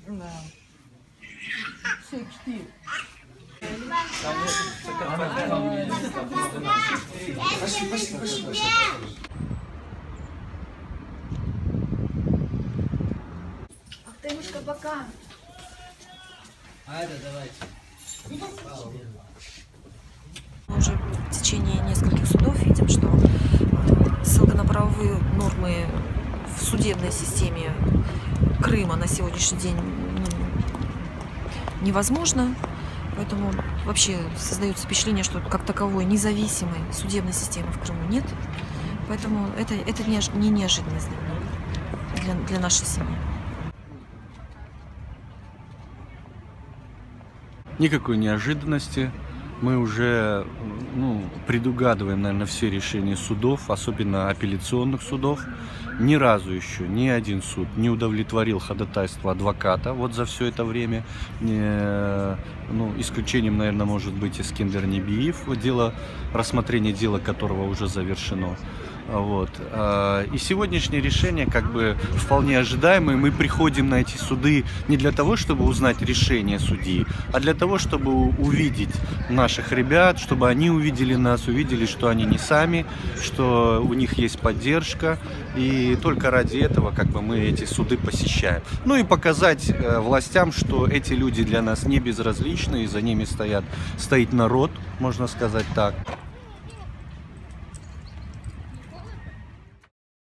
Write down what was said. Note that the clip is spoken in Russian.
Да. Все, 4. Артемушка, пока. Мы уже в течение нескольких судов видим, что ссылка на правовые нормы в судебной системе Крыма на сегодняшний день невозможно. Поэтому вообще создается впечатление, что как таковой независимой судебной системы в Крыму нет. Поэтому это не неожиданность для нашей семьи. Никакой неожиданности. Мы уже предугадываем, наверное, все решения судов, особенно апелляционных судов. Ни разу еще ни один суд не удовлетворил ходатайство адвоката вот за все это время. Исключением, наверное, может быть Искендер Небиев, рассмотрение дела которого уже завершено. Вот. И сегодняшнее решение вполне ожидаемое. Мы приходим на эти суды не для того, чтобы узнать решение судьи, а для того, чтобы увидеть наших ребят, чтобы они увидели нас, увидели, что они не сами, что у них есть поддержка. И только ради этого мы эти суды посещаем. Ну и показать властям, что эти люди для нас не безразличны, и за ними стоит народ, можно сказать так.